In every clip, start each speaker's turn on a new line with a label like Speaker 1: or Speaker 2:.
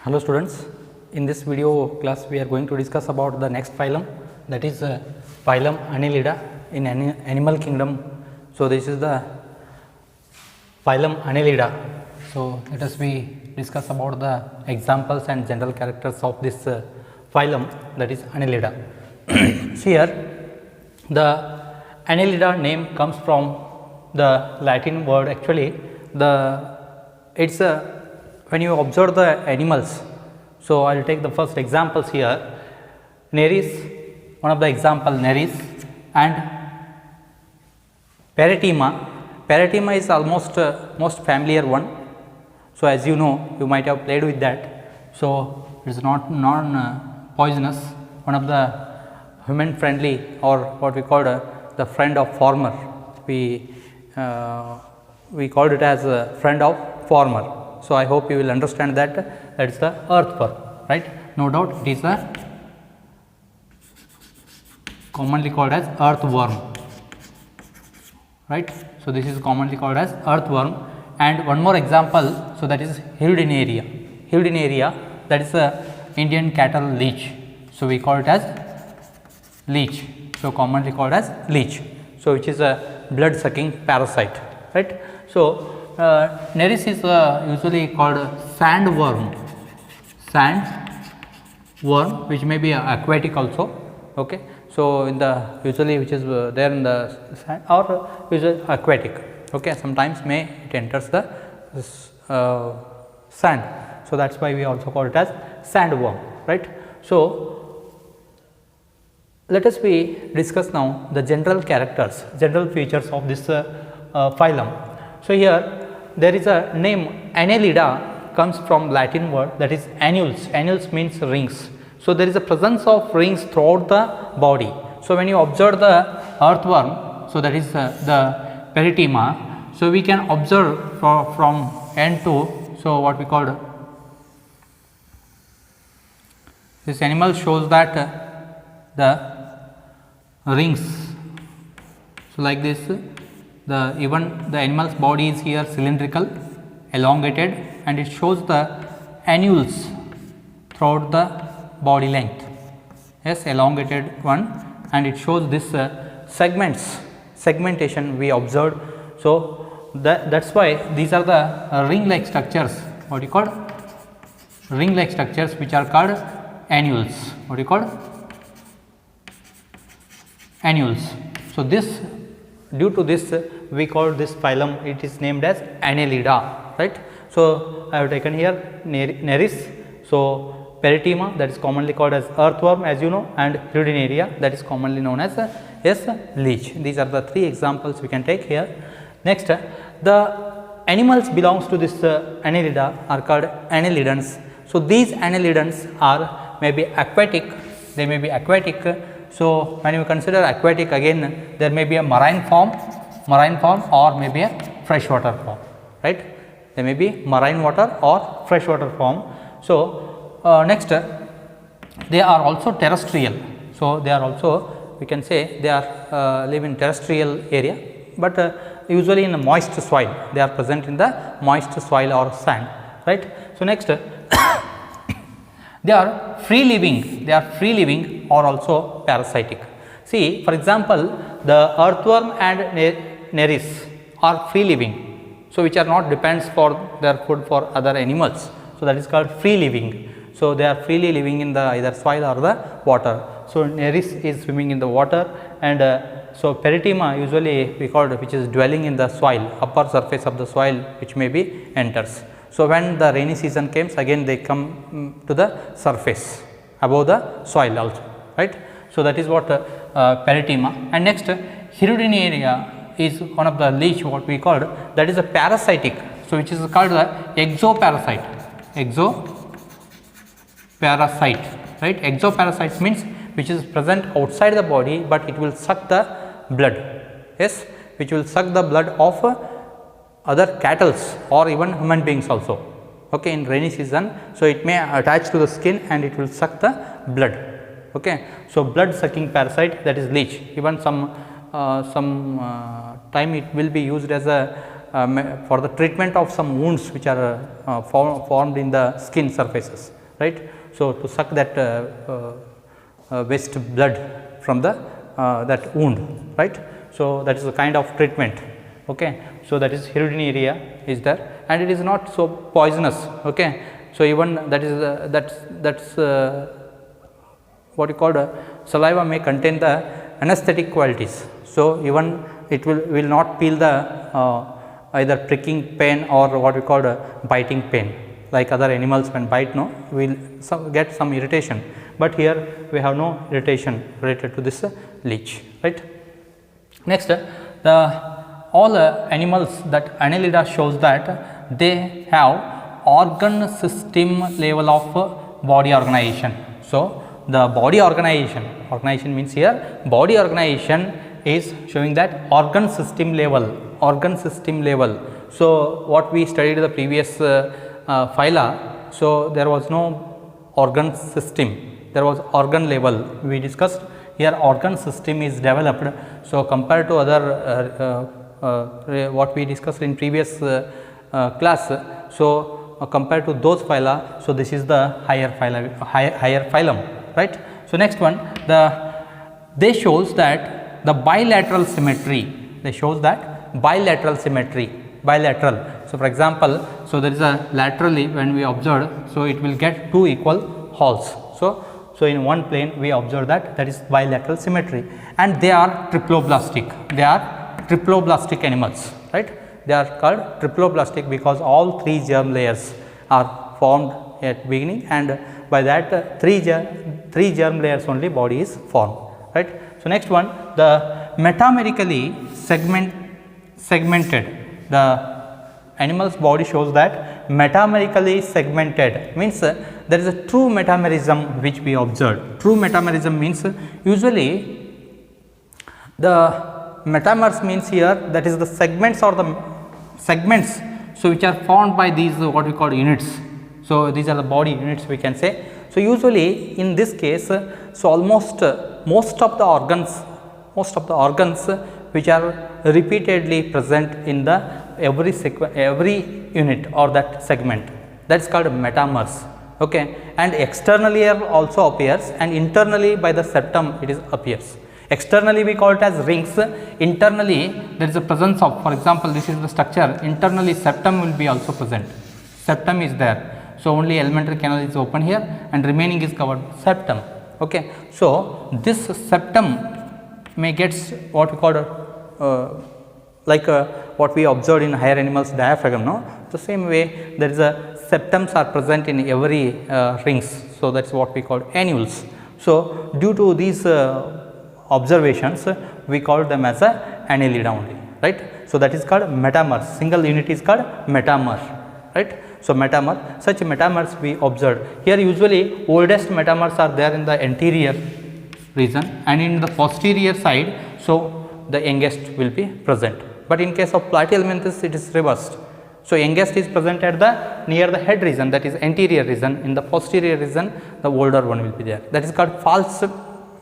Speaker 1: Hello students, in this video class we are going to discuss about the next phylum, that is phylum Annelida in animal kingdom. So, this is the phylum Annelida. So, let us discuss about the examples and general characters of this phylum, that is Annelida. Here the Annelida name comes from the Latin word, actually it's when you observe the animals. So, I will take the first examples here. Nereis, one of the example Nereis, and Paratima. Paratima is almost most familiar one. So, as you know, you might have played with that. So, it is not poisonous, one of the human friendly, or what we call the friend of farmer. We called it as a friend of farmer. So, I hope you will understand that is the earthworm, right. No doubt it is commonly called as earthworm, right. So, this is commonly called as earthworm. And one more example, so that is Hildinaria. Hildinaria, that is a Indian cattle leech. So, we call it as leech. So, commonly called as leech. So, which is a blood sucking parasite, right. So, Nereis is usually called sandworm, which may be aquatic also. Okay. So, in the usually which is there in the sand or usually aquatic. Okay. Sometimes it enters the sand. So, that is why we also call it as sandworm, right. So, let us discuss now the general characters, general features of this phylum. So, here there is a name Annelida comes from Latin word, that is annules. Annules means rings. So, there is a presence of rings throughout the body. So, when you observe the earthworm, so that is the Paratima. So, we can observe from end to, so what we call this animal shows that the rings. So, like this, even the animal's body is here cylindrical, elongated, and it shows the annules throughout the body length. Yes, elongated one, and it shows this segmentation we observed. So, that is why these are the ring like structures, what you call ring like structures, which are called annules. What you call annules. So, this due to this we call this phylum, it is named as Annelida, right. So, I have taken here Nereis, so Paratima, that is commonly called as earthworm, as you know, and Hildinaria, that is commonly known as leech. These are the three examples we can take here. Next, the animals belongs to this Annelida are called annelidans. So, these annelidans are maybe aquatic, they may be aquatic. So, when you consider aquatic, again there may be a marine form or maybe a freshwater form, right. There may be marine water or freshwater form. So, next they are also terrestrial. So, they are also, we can say they are live in terrestrial area, but usually in a moist soil, they are present in the moist soil or sand, right. So, next they are free living or also parasitic. See, for example, the earthworm and Nereis are free living, so which are not depends for their food for other animals. So, that is called free living. So, they are freely living in the either soil or the water. So, Nereis is swimming in the water, and so Paratima usually we call it, which is dwelling in the soil, upper surface of the soil, which may be enters. So, when the rainy season comes, again they come to the surface above the soil also, right. So, that is what Paratima. And next Hildinaria is one of the leech, what we called, that is a parasitic. So, which is called the exoparasite, right. Exoparasite means which is present outside the body, but it will suck the blood, yes, which will suck the blood of other cattle or even human beings also, okay, in rainy season. So, it may attach to the skin and it will suck the blood, okay. So, blood sucking parasite, that is leech. Even some time it will be used as a for the treatment of some wounds which are formed in the skin surfaces. right. So, to suck that waste blood from the that wound, right. So, that is a kind of treatment. Okay. So, that is Hirudinaria is there, and it is not so poisonous. Okay. So, even that is that's what you call saliva may contain the anesthetic qualities. So, even it will not feel the either pricking pain or what we call biting pain, like other animals when bite, no, we will get some irritation, but here we have no irritation related to this leech, right. Next, the all animals that Annelida shows that they have organ system level of body organization. So, the body organization means here body organization is showing that organ system level. So, what we studied in the previous phyla, so there was no organ system, there was organ level we discussed. Here organ system is developed. So, compared to other what we discussed in previous class, so compared to those phyla, so this is the higher phylum, right. So, next one, they shows that the bilateral symmetry, bilateral. So, for example, so there is a laterally when we observe, so it will get two equal holes. So, in one plane we observe that is bilateral symmetry, and they are triploblastic. They are triploblastic animals, right. They are called triploblastic because all three germ layers are formed at beginning, and by that three germ layers only body is formed, right. So, next one, the metamerically segmented, the animal's body shows that metamerically segmented means there is a true metamerism which we observed. True metamerism means usually the metamers means here that is the segments or the segments, so which are formed by these what we call units. So, these are the body units we can say. So, usually in this case, so almost most of the organs which are repeatedly present in the every unit or that segment, that is called metamers. Okay. And externally also appears, and internally by the septum it is appears. Externally we call it as rings, internally there is a presence of, for example, this is the structure, internally septum will be also present, septum is there. So, only alimentary canal is open here and remaining is covered septum. Okay. So, this septum may get what we call like what we observed in higher animals diaphragm, no. The same way there is a septums are present in every rings. So, that is what we call annules. So, due to these observations we call them as a annelida only, right. So, that is called metamers, single unit is called metamer, right. So, metamer, such metamers we observed here. Usually oldest metamers are there in the anterior region, and in the posterior side, so the youngest will be present, but in case of Platyhelminthes it is reversed. So, youngest is present at the near the head region, that is anterior region, in the posterior region the older one will be there, that is called false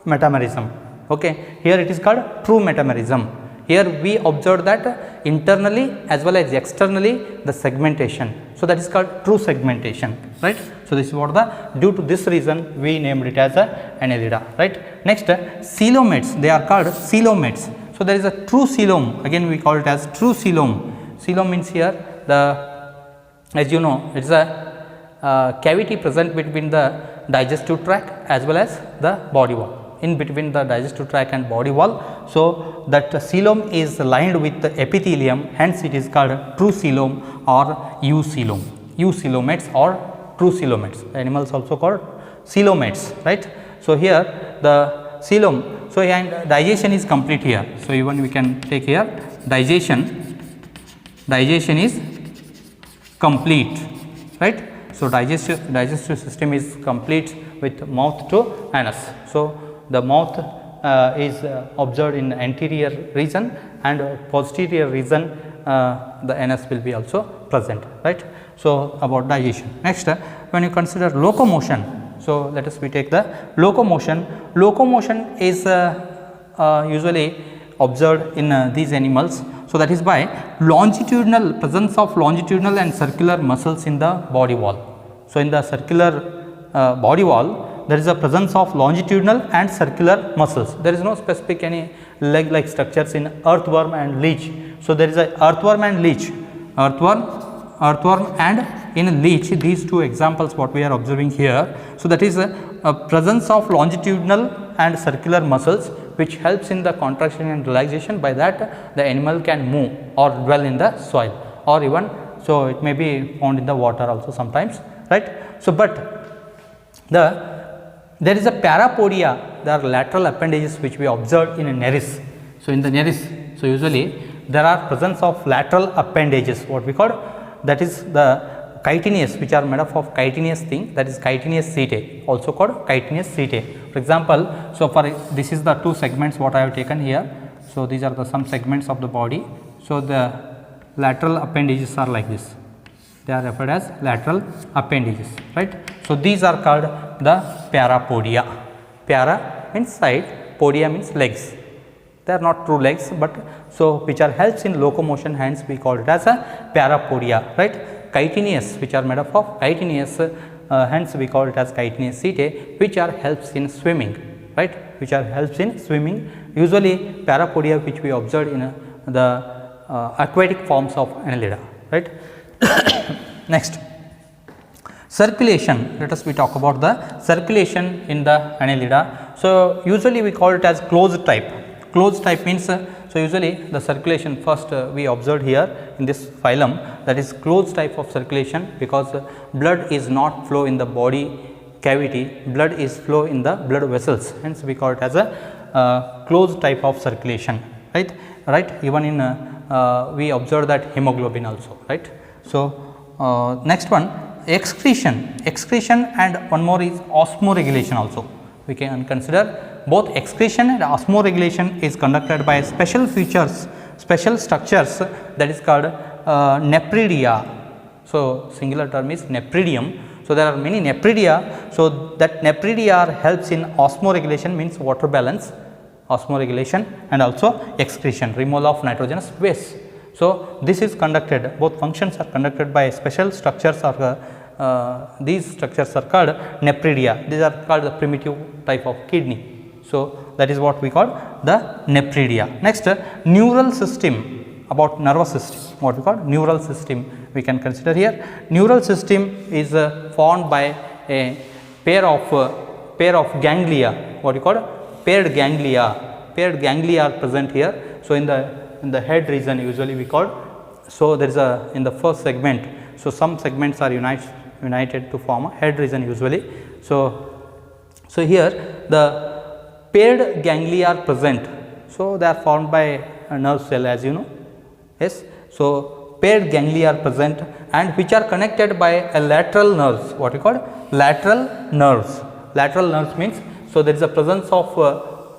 Speaker 1: metamerism. Okay. Here it is called true metamerism. Here we observe that internally as well as externally the segmentation. So, that is called true segmentation, right. So, this is what due to this reason we named it as a annelida, right. Next, coelomates, they are called coelomates. So, there is a true coelom, again we call it as true coelom. Coelom means here as you know it is a cavity present between the digestive tract as well as the body wall. In between the digestive tract and body wall. So, that coelom is lined with the epithelium, hence it is called true coelom or eucoelom, eucoelomates or true coelomates. Animals also called coelomates, right. So, here the coelom, so and digestion is complete here. So, even we can take here digestion is complete, right. So, digestive system is complete with mouth to anus. So, the mouth is observed in anterior region, and posterior region the anus will be also present, right. So, about digestion. Next, when you consider locomotion, so let us we take the locomotion. Locomotion is usually observed in these animals. So, that is by presence of longitudinal and circular muscles in the body wall. So, in the circular body wall, there is a presence of longitudinal and circular muscles. There is no specific any leg like structures in earthworm and leech. So, there is a earthworm and leech, earthworm and in leech, these two examples what we are observing here. So, that is a presence of longitudinal and circular muscles which helps in the contraction and relaxation. By that the animal can move or dwell in the soil, or even so it may be found in the water also sometimes, right. So, but there is a parapodia, there are lateral appendages which we observed in a Nereis. So, in the Nereis, so usually there are presence of lateral appendages, what we call, that is the chitinous, which are made up of chitinous thing, that is chitinous setae, also called chitinous setae. For example, so for this is the two segments what I have taken here. So, these are the some segments of the body. So, the lateral appendages are like this, they are referred as lateral appendages, right. So, these are called the parapodia. Para means side, podia means legs. They are not true legs, but so which are helps in locomotion, hence we call it as a parapodia, right. Chitinous, which are made up of chitinous, hence we call it as chitinous setae, which are helps in swimming, right, which are helps in swimming. Usually parapodia which we observed in the aquatic forms of Annelida, right. Next, circulation. Let us we talk about the circulation in the Annelida. So, usually we call it as closed type. Closed type means so usually the circulation first we observed here in this phylum, that is closed type of circulation, because blood is not flow in the body cavity, blood is flow in the blood vessels, hence we call it as a closed type of circulation, right. Even in we observe that hemoglobin also, right. So, next one, excretion and one more is osmoregulation also. We can consider both excretion and osmoregulation is conducted by special features, special structures, that is called nepridia. So, singular term is nepridium. So, there are many nepridia. So, that nepridia helps in osmoregulation, means water balance, osmoregulation, and also excretion, removal of nitrogenous waste. So, this is conducted, both functions are conducted by special structures, or these structures are called nepridia. These are called the primitive type of kidney. So, that is what we call the nepridia. Next, neural system, about nervous system, what we call neural system we can consider here. Neural system is formed by a pair of ganglia, what we call paired ganglia. Paired ganglia are present here. So, in the head region usually we call. So, there is a in the first segment. So, some segments are united to form a head region usually. So, here the paired ganglia are present. So, they are formed by a nerve cell, as you know. Yes. So, paired ganglia are present and which are connected by a lateral nerves, what we call lateral nerves. Lateral nerves means, so there is a presence of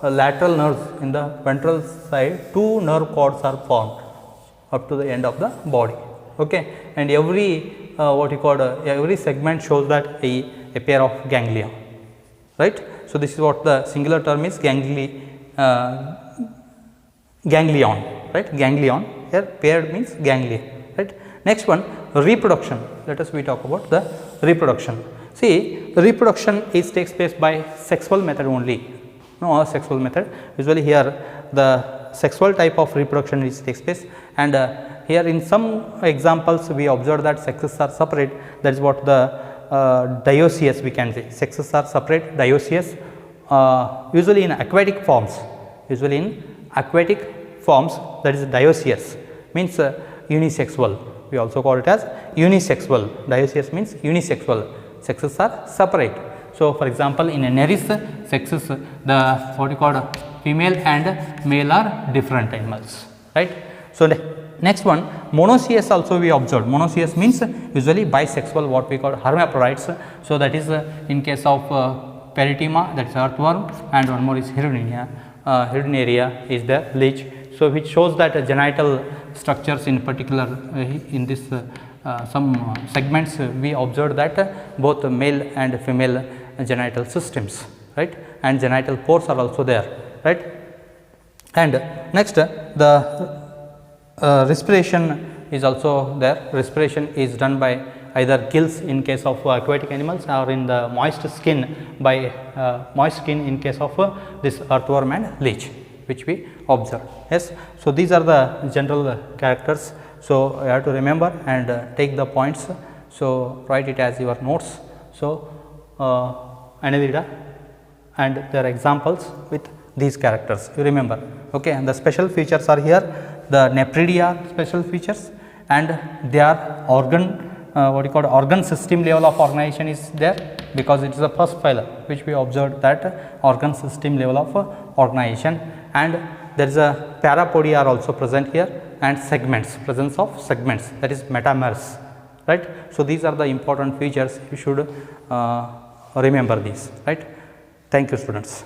Speaker 1: lateral nerves in the ventral side. Two nerve cords are formed up to the end of the body. Okay. And every what you call every segment shows that a pair of ganglia, right. So, this is what the singular term is ganglion, right, ganglion. Here paired means ganglia, right. Next one, reproduction. Let us we talk about the reproduction. See, reproduction takes place by sexual method only, no asexual method. Usually here the sexual type of reproduction takes place, and here in some examples we observe that sexes are separate. That is what the dioecious we can say, sexes are separate, dioecious, usually in aquatic forms, that is dioecious, means unisexual. We also call it as unisexual. Dioecious means unisexual, sexes are separate. So, for example, in a Nereis, sexes, the what you call female and male are different animals, right. So, next one, monoecious also we observed. Monoecious means usually bisexual, what we call hermaphrodites. So, that is in case of Peritema, that is earthworm, and one more is Hirudinaria is the leech. So, which shows that genital structures in particular in this some segments we observed that both male and female genital systems, right, and genital pores are also there, right. And next, the respiration is also there. Respiration is done by either gills in case of aquatic animals or in the moist skin by moist skin in case of this earthworm and leech, which we observe. Yes. So, these are the general characters. So, you have to remember and take the points. So, write it as your notes. So, Annelida and their examples with these characters, you remember. Okay. And the special features are here, the Nephridia are special features, and their organ what you call organ system level of organization is there, because it is the first phylum which we observed that organ system level of organization, and there is a parapodia are also present here, and segments, presence of segments, that is metamers, right. So, these are the important features, you should remember these, right. Thank you, students.